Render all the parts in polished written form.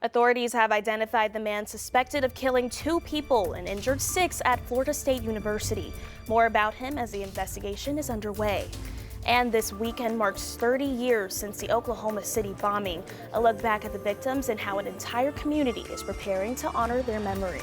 Authorities have identified the man suspected of killing 2 people and injured 6 at Florida State University. More about him as the investigation is underway. And this weekend marks 30 years since the Oklahoma City bombing. A look back at the victims and how an entire community is preparing to honor their memory.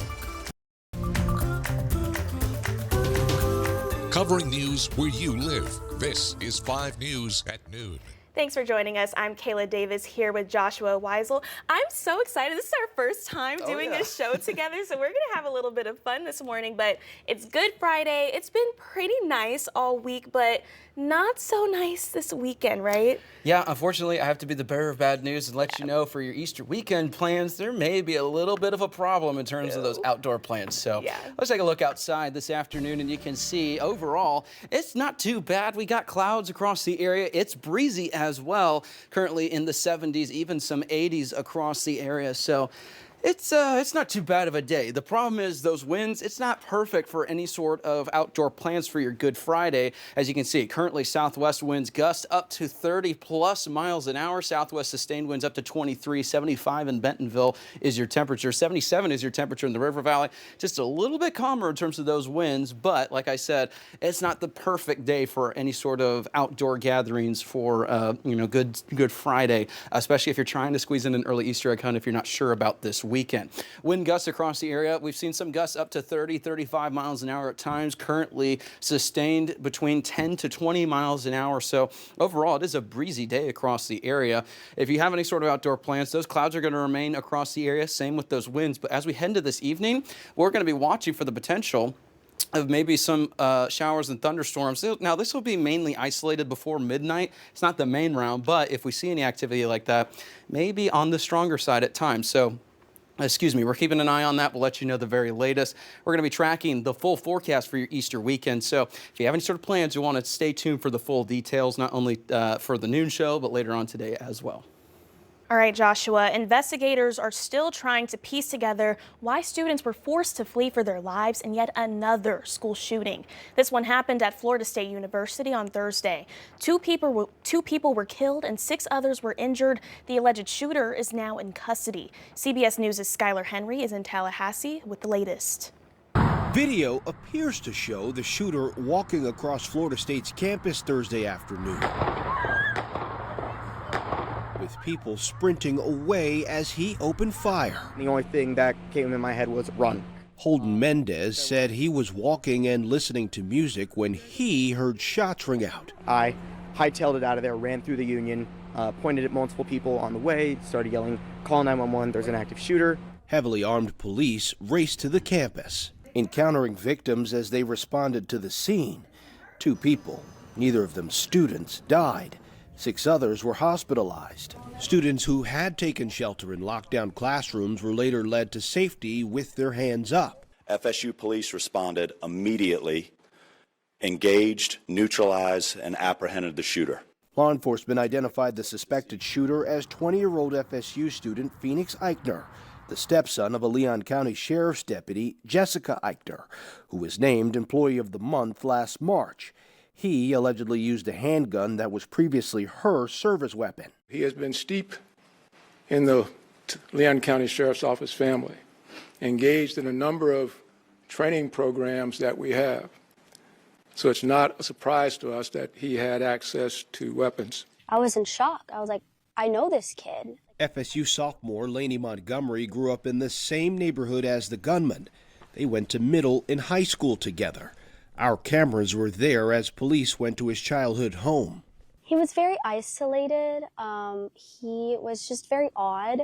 Covering news where you live. This is 5 News at noon. Thanks for joining us. I'm Kayla Davis here with Joshua Weisel. I'm so excited. This is our first time doing a show together, so we're going to have a little bit of fun this morning, but it's Good Friday. It's been pretty nice all week, but not so nice this weekend, right? Yeah, unfortunately, I have to be the bearer of bad news and let you know for your Easter weekend plans, there may be a little bit of a problem in terms of those outdoor plans. So let's take a look outside this afternoon, and you can see overall, it's not too bad. We got clouds across the area. It's breezy as well, currently in the 70s, even some 80s across the area. So it's not too bad of a day. The problem is those winds, it's not perfect for any sort of outdoor plans for your Good Friday. As you can see, currently southwest winds gust up to 30+ miles an hour. Southwest sustained winds up to 23, 75 in Bentonville is your temperature. 77 is your temperature in the River Valley. Just a little bit calmer in terms of those winds, but like I said, it's not the perfect day for any sort of outdoor gatherings for Good Friday, especially if you're trying to squeeze in an early Easter egg hunt if you're not sure about this weekend. Wind gusts across the area. We've seen some gusts up to 30, 35 miles an hour at times, currently sustained between 10 to 20 miles an hour. So overall, it is a breezy day across the area. If you have any sort of outdoor plans, those clouds are going to remain across the area, same with those winds. But as we head into this evening, we're going to be watching for the potential of maybe some showers and thunderstorms. Now, this will be mainly isolated before midnight. It's not the main round, but if we see any activity like that, maybe on the stronger side at times. So we're keeping an eye on that. We'll let you know the very latest. We're going to be tracking the full forecast for your Easter weekend. So if you have any sort of plans, you want to stay tuned for the full details, not only for the noon show, but later on today as well. All right, Joshua, investigators are still trying to piece together why students were forced to flee for their lives in yet another school shooting. This one happened at Florida State University on Thursday. Two people were killed and 6 others were injured. The alleged shooter is now in custody. CBS News' Skylar Henry is in Tallahassee with the latest. Video appears to show the shooter walking across Florida State's campus Thursday afternoon, with people sprinting away as he opened fire. The only thing that came in my head was run. Holden Mendez said he was walking and listening to music when he heard shots ring out. I hightailed it out of there, ran through the Union, pointed at multiple people on the way, started yelling, "Call 911, there's an active shooter." Heavily armed police raced to the campus, encountering victims as they responded to the scene. 2 people, neither of them students, died. 6 others were hospitalized. Students who had taken shelter in lockdown classrooms were later led to safety with their hands up. FSU police responded immediately, engaged, neutralized, and apprehended the shooter. Law enforcement identified the suspected shooter as 20-year-old FSU student Phoenix Eichner, the stepson of a Leon County Sheriff's Deputy, Jessica Eichner, who was named Employee of the Month last March. He allegedly used a handgun that was previously her service weapon. He has been steeped in the Leon County Sheriff's Office family, engaged in a number of training programs that we have. So it's not a surprise to us that he had access to weapons. I was in shock. I was like, I know this kid. FSU sophomore Laney Montgomery grew up in the same neighborhood as the gunman. They went to middle and high school together. Our cameras were there as police went to his childhood home. He was very isolated. He was just very odd.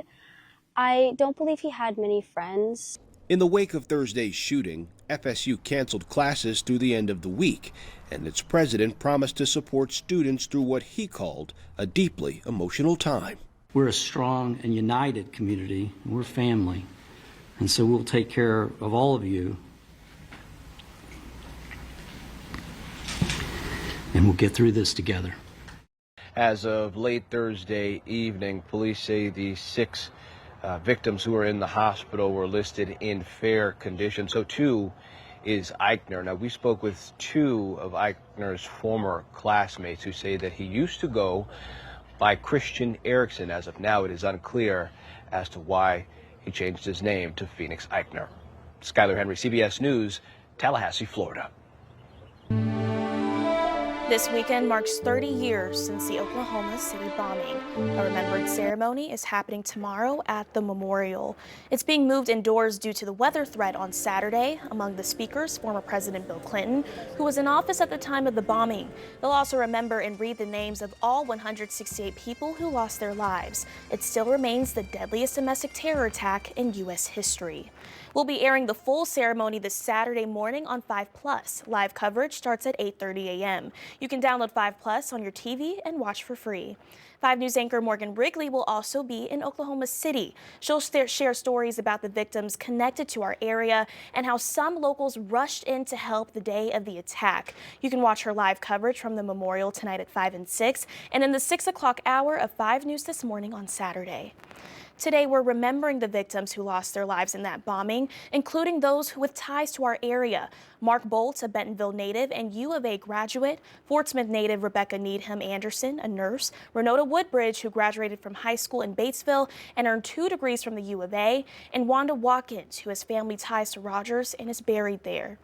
I don't believe he had many friends. In the wake of Thursday's shooting, FSU canceled classes through the end of the week, and its president promised to support students through what he called a deeply emotional time. We're a strong and united community. We're family. And so we'll take care of all of you. And we'll get through this together. As of late Thursday evening, police say the 6 victims who are in the hospital were listed in fair condition. So 2 is Eichner. Now, we spoke with 2 of Eichner's former classmates who say that he used to go by Christian Erickson. As of now, it is unclear as to why he changed his name to Phoenix Eichner. Skylar Henry, CBS News, Tallahassee, Florida. This weekend marks 30 years since the Oklahoma City bombing. A remembrance ceremony is happening tomorrow at the memorial. It's being moved indoors due to the weather threat on Saturday. Among the speakers, former President Bill Clinton, who was in office at the time of the bombing. They'll also remember and read the names of all 168 people who lost their lives. It still remains the deadliest domestic terror attack in U.S. history. We'll be airing the full ceremony this Saturday morning on 5+. Live coverage starts at 8:30 a.m. You can download 5+ on your TV and watch for free. 5 News anchor Morgan Wrigley will also be in Oklahoma City. She'll share stories about the victims connected to our area and how some locals rushed in to help the day of the attack. You can watch her live coverage from the memorial tonight at 5 and 6 and in the 6 o'clock hour of 5 News this morning on Saturday. Today, we're remembering the victims who lost their lives in that bombing, including those with ties to our area. Mark Bolt, a Bentonville native and U of A graduate, Fort Smith native Rebecca Needham Anderson, a nurse, Renota Woodbridge, who graduated from high school in Batesville and earned 2 degrees from the U of A, and Wanda Watkins, who has family ties to Rogers and is buried there.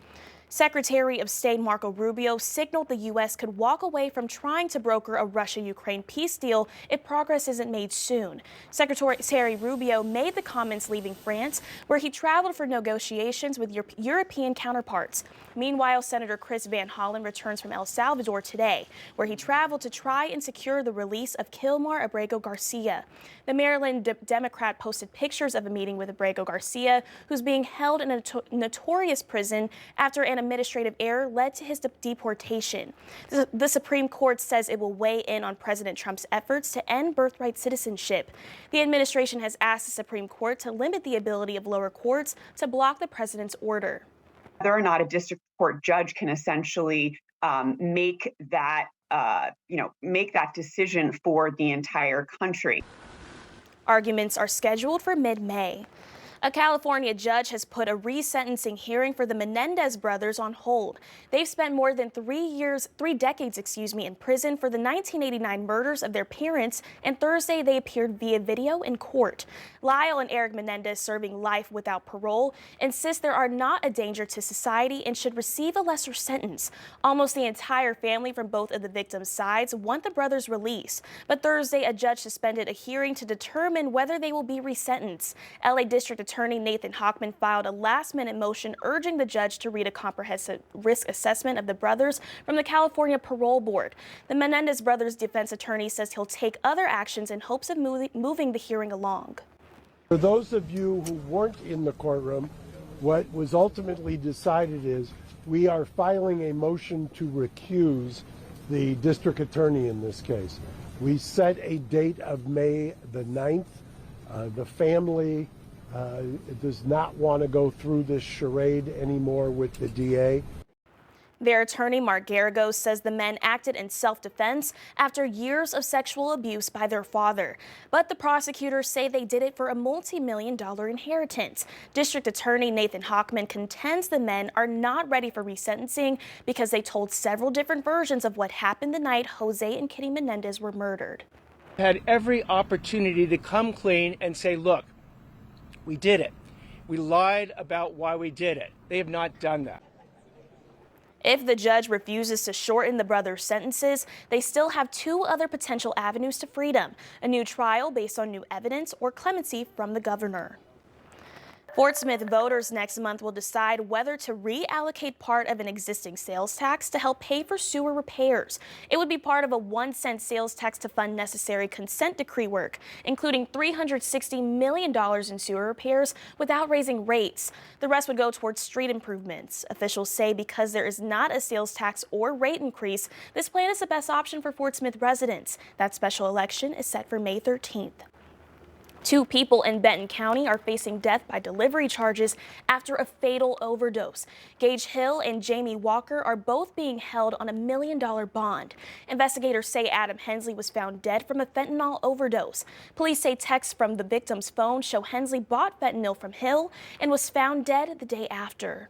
Secretary of State Marco Rubio signaled the U.S. could walk away from trying to broker a Russia-Ukraine peace deal if progress isn't made soon. Secretary Rubio made the comments leaving France, where he traveled for negotiations with European counterparts. Meanwhile, Senator Chris Van Hollen returns from El Salvador today, where he traveled to try and secure the release of Kilmar Abrego Garcia. The Maryland Democrat posted pictures of a meeting with Abrego Garcia, who's being held in a notorious prison after an administrative error led to his deportation. The Supreme Court says it will weigh in on President Trump's efforts to end birthright citizenship. The administration has asked the Supreme Court to limit the ability of lower courts to block the president's order. Whether or not a district court judge can essentially make that decision for the entire country. Arguments are scheduled for mid-May. A California judge has put a resentencing hearing for the Menendez brothers on hold. They've spent more than 3 decades, in prison for the 1989 murders of their parents, and Thursday they appeared via video in court. Lyle and Eric Menendez, serving life without parole, insist they are not a danger to society and should receive a lesser sentence. Almost the entire family from both of the victims' sides want the brothers' release, but Thursday a judge suspended a hearing to determine whether they will be resentenced. LA District Attorney Nathan Hochman filed a last-minute motion urging the judge to read a comprehensive risk assessment of the brothers from the California Parole Board. The Menendez brothers' defense attorney says he'll take other actions in hopes of moving the hearing along. For those of you who weren't in the courtroom, what was ultimately decided is we are filing a motion to recuse the district attorney in this case. We set a date of May the 9th. The family does not want to go through this charade anymore with the DA. Their attorney, Mark Garagos, says the men acted in self-defense after years of sexual abuse by their father. But the prosecutors say they did it for a multi-million-dollar inheritance. District Attorney Nathan Hochman contends the men are not ready for resentencing because they told several different versions of what happened the night Jose and Kitty Menendez were murdered. Had every opportunity to come clean and say, look, we did it. We lied about why we did it. They have not done that. If the judge refuses to shorten the brothers' sentences, they still have 2 other potential avenues to freedom: a new trial based on new evidence or clemency from the governor. Fort Smith voters next month will decide whether to reallocate part of an existing sales tax to help pay for sewer repairs. It would be part of a 1-cent sales tax to fund necessary consent decree work, including $360 million in sewer repairs without raising rates. The rest would go towards street improvements. Officials say because there is not a sales tax or rate increase, this plan is the best option for Fort Smith residents. That special election is set for May 13th. 2 people in Benton County are facing death by delivery charges after a fatal overdose. Gage Hill and Jamie Walker are both being held on $1 million bond. Investigators say Adam Hensley was found dead from a fentanyl overdose. Police say texts from the victim's phone show Hensley bought fentanyl from Hill and was found dead the day after.